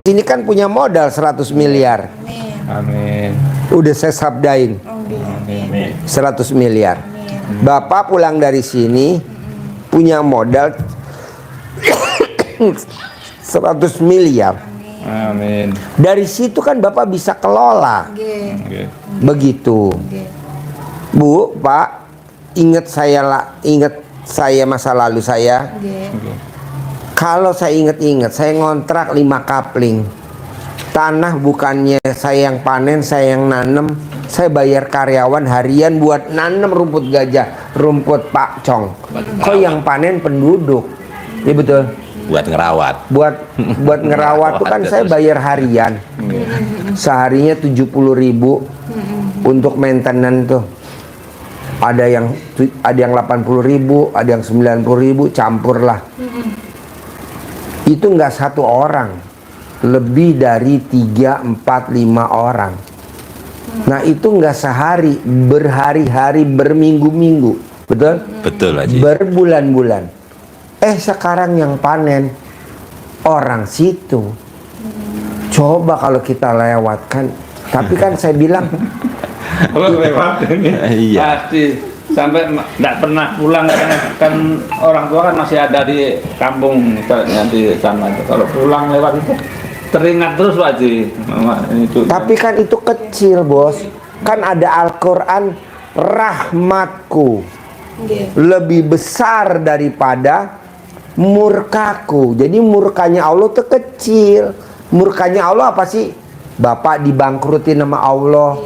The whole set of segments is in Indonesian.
ini kan punya modal 100 miliar. Amin. Udah saya sabdain. Amin. 100 miliar. Bapak pulang dari sini punya modal 100 miliar. Amin. Dari situ kan Bapak bisa kelola. Oke. Begitu. Bu, Pak, ingat saya masa lalu saya. Oke. Kalau saya ingat-ingat, saya ngontrak 5 kapling. Tanah bukannya saya yang panen, saya yang nanem. Saya bayar karyawan harian buat nanem rumput gajah, rumput pakcong. Kok yang panen penduduk? Iya betul. Buat ngerawat. Buat ngerawat tuh kan saya bayar harian. Seharinya 70.000 untuk maintenance tuh. Ada yang 80.000, ada yang 90.000, campur lah. Itu nggak satu orang, lebih dari 3, 4, 5 orang. Nah itu nggak sehari, berhari-hari, berminggu-minggu, betul? Betul Haji. Berbulan-bulan. Sekarang yang panen orang situ. Coba kalau kita lewatkan, tapi kan saya bilang Kalau lewat ini Iya. pasti sampai tidak pernah pulang kan orang tua kan masih ada di kampung di sana. Kalau pulang lewat itu teringat terus Pak Haji. Itu. tapi kan itu kecil, Bos. Kan ada Al-Quran, rahmatku lebih besar daripada murkaku. Jadi murkanya Allah itu kecil. Murkanya Allah apa sih? Bapak dibangkrutin sama Allah.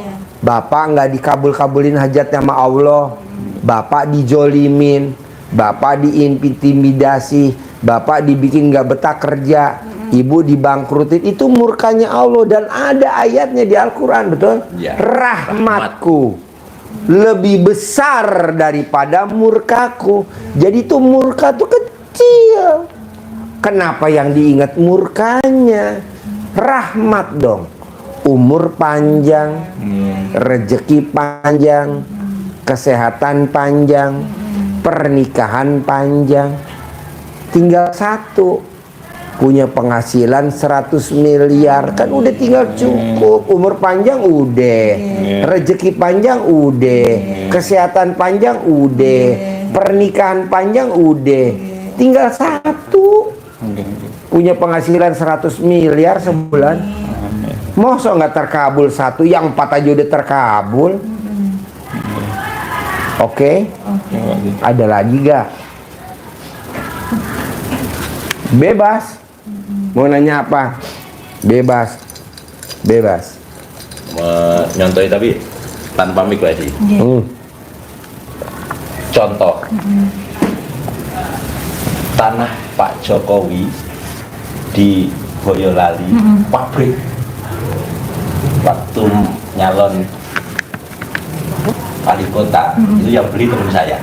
Bapak nggak dikabul-kabulin hajatnya sama Allah. Bapak dijolimin. Bapak diintimidasi. Bapak dibikin nggak betah kerja. Ibu dibangkrutin. Itu murkanya Allah. Dan ada ayatnya di Al-Quran, betul? Ya. Rahmatku lebih besar daripada murkaku. Jadi itu murka tuh kecil. Kenapa yang diingat murkanya? Rahmat dong. Umur panjang, rezeki panjang, kesehatan panjang, pernikahan panjang. Tinggal satu, punya penghasilan 100 miliar. Kan udah tinggal cukup. Umur panjang udah, rezeki panjang udah, kesehatan panjang udah, pernikahan panjang udah. Tinggal satu, punya penghasilan 100 miliar sebulan. Masa nggak terkabul satu, yang 4 aja udah terkabul. Oke. Ada lagi gak? Bebas. Mau nanya apa? Bebas. Bebas. Menyontohi tapi tanpa mic Pak Haji. Contoh. Tanah Pak Jokowi di Boyolali, pabrik. Waktu nyalon wali kota, itu yang beli teman saya.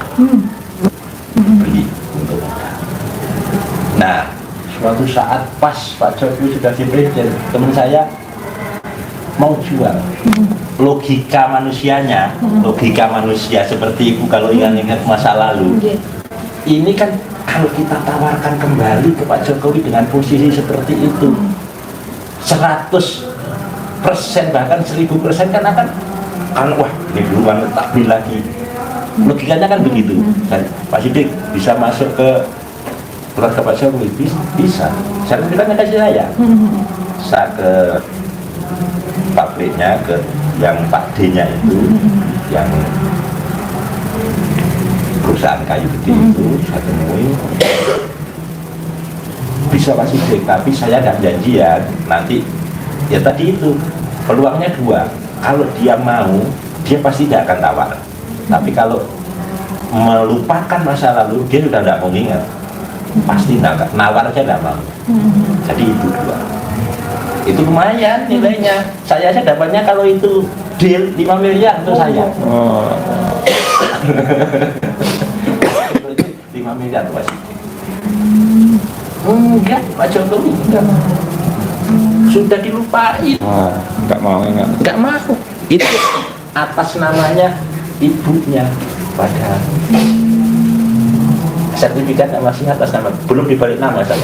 Beli untuk. Nah, suatu saat pas Pak Jokowi sudah di presiden, teman saya mau jual. Logika manusianya, logika manusia seperti itu kalau ingat-ingat masa lalu. Ini kan kalau kita tawarkan kembali ke Pak Jokowi dengan posisi seperti itu, 100% bahkan 1000% kan akan wah ini beruang tak beli lagi. Logikanya kan begitu. Dan Pak Sidik bisa masuk ke keluarga Pak Jokowi, bisa. Saya bilangnya kasih saya ke pabriknya, ke yang Pak D-nya itu, yang perusahaan kayu gede itu, saya temui. Bisa Pak Sidik, tapi saya nggak janjian nanti. Ya tadi itu peluangnya 2. Kalau dia mau, dia pasti tidak akan tawar. Tapi kalau melupakan masa lalu, dia sudah tidak mau ingat. Pasti tidak, nawar aja tidak mau. Jadi itu 2. Itu lumayan nilainya. Saya aja dapatnya kalau itu deal 5 miliar untuk saya. 5 miliar pasti. Enggak, Pak Jokowi enggak. Sudah dilupain. Enggak mau ingat. Enggak mau. Itu atas namanya ibunya, padahal sertifikatnya masih atas nama, belum dibalik nama sama.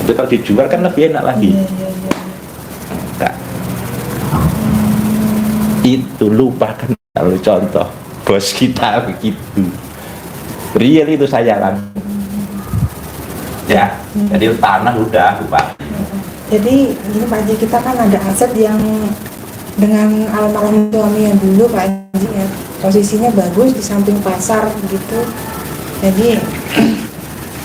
Tapi kalau dijual kan lebih enak lagi. Enggak. Itu lupakan kalau contoh bos kita begitu. Real itu saya kan. Ya, jadi tanah udah Pak. Jadi ini Pak Haji, kita kan ada aset yang dengan almarhum suami yang dulu Pak Haji ya, posisinya bagus di samping pasar gitu. Jadi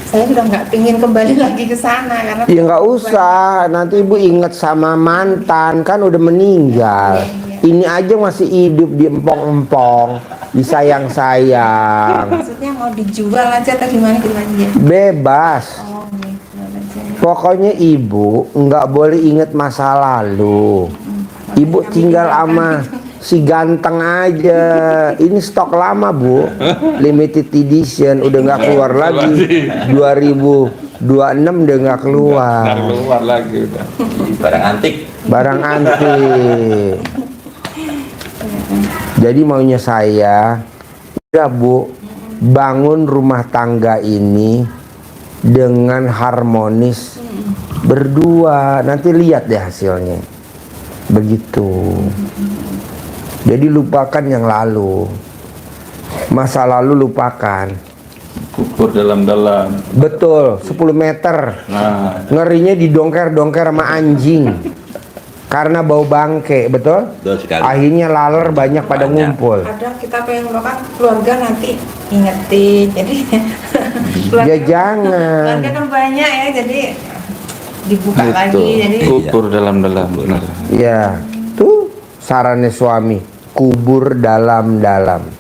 saya sudah nggak pingin kembali lagi ke sana karena Ya nggak usah, nanti ibu inget sama mantan, kan udah meninggal. Ini aja masih hidup, diempong-empong, disayang-sayang. Maksudnya mau dijual aja atau gimana gitu Pak Haji ya? Bebas. Oh, gitu aja. Pokoknya ibu nggak boleh inget masa lalu. Ibu tinggal sama si ganteng aja. Ini stok lama Bu, limited edition, udah nggak keluar lagi. 2026 udah nggak keluar. Ntar keluar lagi udah. Barang antik. Barang antik. Jadi maunya saya, udah Bu, bangun rumah tangga ini dengan harmonis berdua. Nanti lihat deh hasilnya. Begitu. Jadi lupakan yang lalu. Masa lalu lupakan. Kubur dalam-dalam. Betul, 10 meter. Nah, Ngerinya didongker-dongker sama anjing. Karena bau bangke, betul? Betul sekali. Akhirnya laler banyak pada Banyak. ngumpul. Kadang kita pengen makan keluarga nanti ingetin, jadi Ya jangan. keluarga kan banyak ya, jadi dibuka gitu. lagi, jadi Kubur dalam-dalam. Benar. Ya, tuh sarannya suami, kubur dalam-dalam.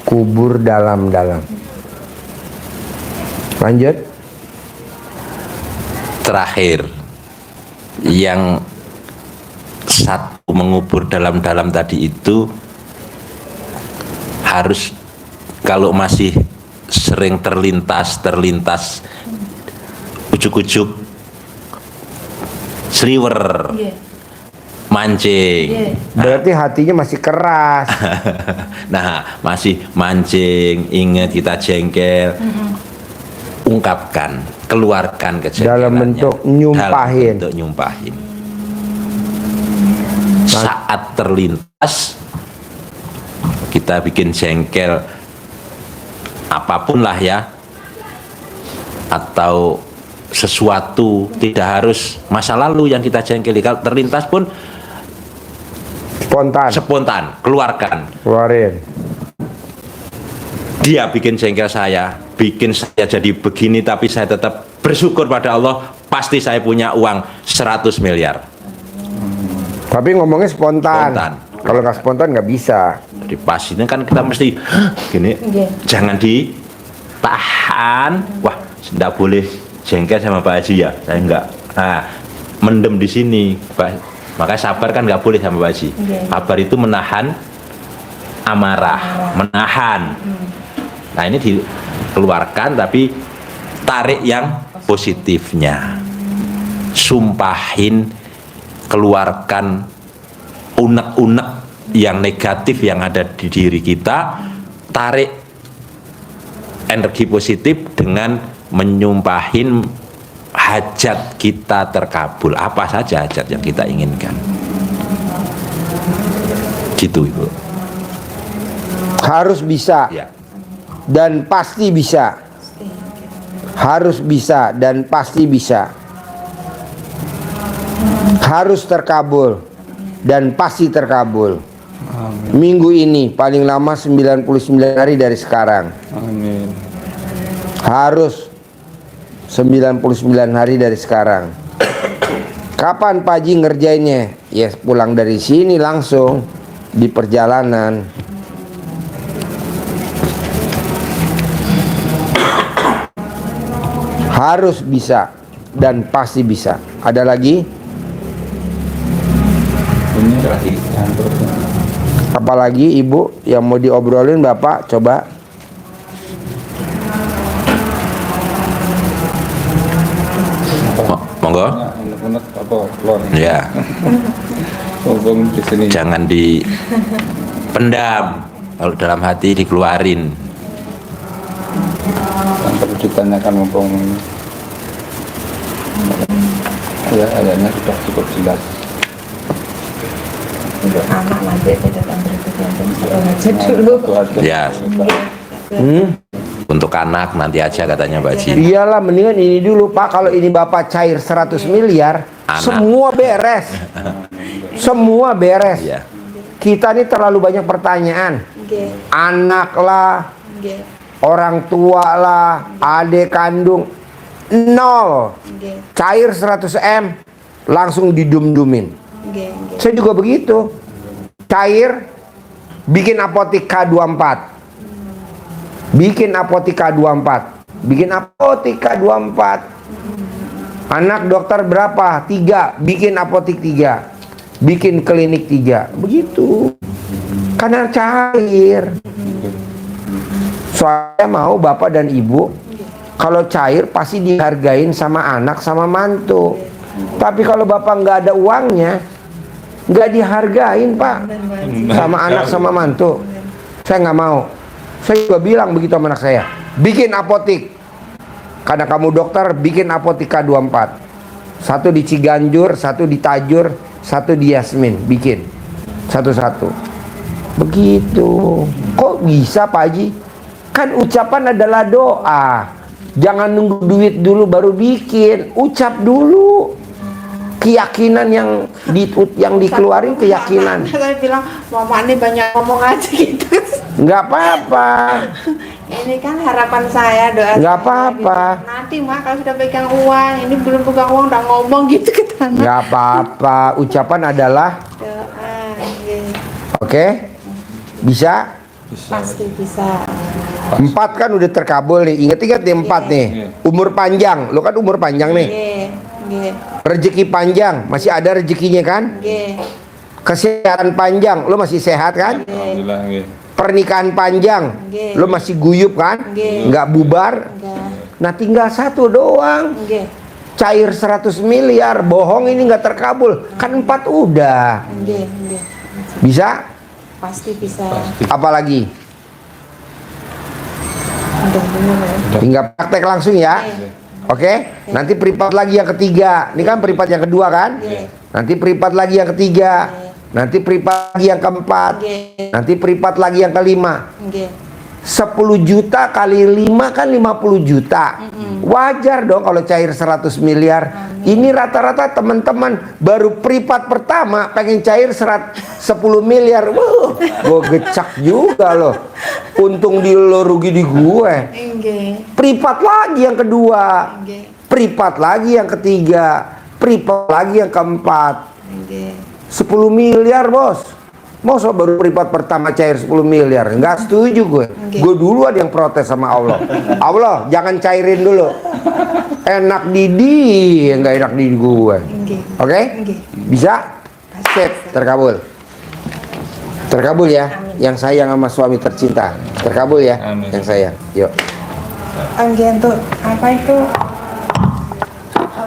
Kubur dalam-dalam. Lanjut. Terakhir, yang satu mengubur dalam-dalam tadi itu harus, kalau masih sering terlintas ujuk-ujuk sliwer, Iya. mancing. Iya. Berarti hatinya masih keras. Nah, masih mancing, ingat kita jengkel, ungkapkan, keluarkan kejengkelannya. Dalam bentuk nyumpahin. Dalam bentuk nyumpahin. Saat terlintas, kita bikin jengkel, apapun lah ya, atau sesuatu, tidak harus masa lalu yang kita jengkeli. Kalau terlintas pun spontan, keluarkan. Keluarin. Dia bikin jengkel saya, bikin saya jadi begini, tapi saya tetap bersyukur pada Allah, pasti saya punya uang 100 miliar. Tapi ngomongnya spontan. Spontan. Kalau nggak spontan nggak bisa. Di pas ini kan kita mesti gini, Iya. jangan ditahan. Wah, tidak boleh jengkel sama Pak Haji ya, saya enggak. Nah, mendem di sini, makanya sabar kan nggak boleh sama Pak Haji. Iya. Sabar itu menahan amarah, menahan. Nah, ini dikeluarkan, tapi tarik yang positifnya. Sumpahin, keluarkan unek-unek yang negatif yang ada di diri kita, tarik energi positif dengan menyumpahin hajat kita terkabul, apa saja hajat yang kita inginkan. Gitu Ibu. Harus bisa Ya. dan pasti bisa. Harus bisa dan pasti bisa. Harus terkabul dan pasti terkabul. Minggu ini paling lama 99 hari dari sekarang. Amin. Harus 99 hari dari sekarang. Kapan Pak Haji ngerjainnya? Ya pulang dari sini langsung di perjalanan. Harus bisa dan pasti bisa. Ada lagi? Ini lagi campur. Apalagi Ibu yang mau diobrolin Bapak coba. Monggo. Unek-unek apa keluar? Ya, Ngomong di sini. jangan dipendam. Kalau dalam hati dikeluarin. Yang perlu ditanyakan mumpung Ya, ayatnya sudah cukup jelas. Untuk anak nanti datang berikutnya satu aja dulu. Itu aja. Ya, untuk anak nanti aja katanya Mbak Ji. Iyalah, mendingan ini dulu Pak. Kalau ini Bapak cair 100 miliar, Anak. semua beres. Semua beres. Iya. Kita ini terlalu banyak pertanyaan. Nggih. Anak lah, Nggih. orang tua lah, adik kandung, nol. Nggih. Cair 100 M, langsung didum-dumin. Nggih. Nggih. Saya juga begitu. Cair, bikin apotik K24. Bikin apotik K24. Bikin apotik K24. Anak dokter berapa? 3. Bikin apotik 3. Bikin klinik 3. Begitu. Karena cair. Soalnya mau bapak dan ibu, kalau cair pasti dihargain sama anak sama mantu. Tapi kalau bapak nggak ada uangnya, nggak dihargain Pak, sama anak sama mantu. Saya nggak mau. Saya juga bilang begitu sama anak saya, bikin apotik. Karena kamu dokter, bikin apotik K24. Satu di Ciganjur, satu di Tajur, satu di Yasmin. Bikin satu-satu. Begitu. Kok bisa Pak Haji? Kan ucapan adalah doa. Jangan nunggu duit dulu baru bikin. Ucap dulu. Keyakinan yang dikeluarin, keyakinan. Saya bilang, mama ini banyak ngomong aja gitu. Nggak apa-apa. Ini kan harapan saya, doa Nggak saya, apa-apa. gitu. Nanti mak kalau sudah pegang uang, ini belum pegang uang udah ngomong gitu ke tanah. Nggak apa-apa. Ucapan adalah Doa, gitu. oke. Bisa? Pasti bisa. 4 kan udah terkabul nih. Ingat-ingat nih 4 nih. Umur panjang. Lo kan umur panjang nih. Nggih, nggih, Rezeki panjang. Masih ada rezekinya kan? nggih, Kesehatan panjang. Lo masih sehat kan? Alhamdulillah. Nggih. Pernikahan panjang. Nggih. Lo masih guyup kan? Nggih. Nggak bubar. enggak, Nah tinggal 1 doang. nggih, Cair 100 miliar. Bohong ini nggak terkabul. Kan 4 udah. nggih, nggih. Bisa? Pasti bisa. Apalagi? Udah bener ya. Tinggal praktek langsung ya. Oke, nanti peripat lagi yang ketiga. Ini kan peripat yang kedua kan? Nanti peripat lagi yang ketiga. Nanti peripat lagi yang keempat. Nggih, Nanti peripat lagi yang kelima. nggih. 10 juta kali 5 kan 50 juta. Wajar dong kalau cair 100 miliar. Ini rata-rata teman-teman baru peripat pertama pengen cair 10 miliar. Wah, gue gecak juga loh. Untung di lo, rugi di gue. Nggih, Peripat lagi yang kedua. nggih, Peripat lagi yang ketiga. Peripat lagi yang keempat. nggih. 10 miliar bos. Masa baru peripat pertama cair 10 miliar? Nggak setuju gue. Gue duluan yang protes sama Allah. Allah jangan cairin dulu. Enak di dia, nggak enak di gue. Nggih. Oke? Nggih. Bisa? Sip, terkabul. Terkabul ya. Yang sayang sama suami tercinta. Terkabul ya. Amin. Yang sayang. Yuk. Nggih, untuk apa itu?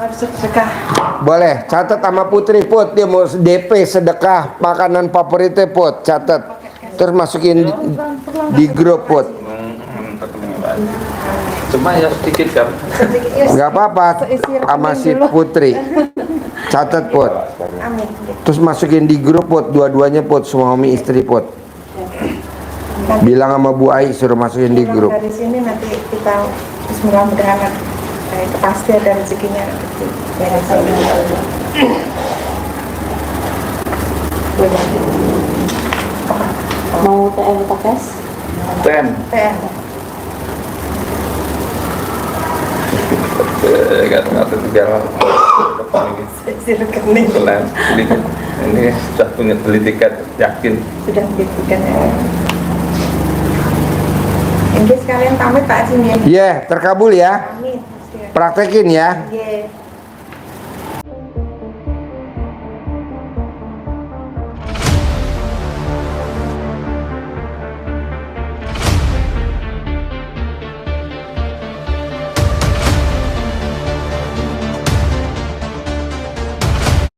Sedekah. Boleh, catat sama Putri Put, dia mau DP sedekah makanan favoritnya Put, catat. Terus masukin di grup Put. Cuma ya sedikit kan. Nggak apa-apa sama si Putri. Catat Put. Amin. Terus masukin di grup Put, dua-duanya Put, suami istri Put. Bilang sama Bu Ai suruh masukin di grup. Dari sini nanti kita mudah-mudahan pasti ada rezekinya. Mau TM Tokes? Ten. Kata-kata jalan. Silakan nih. Kebetulan ini sudah punya beli tiket, yakin. Sudah diberikan ya. Ini sekalian pamit Pak Haji ya. Terkabul ya. Amin. Praktekin ya. Nggih.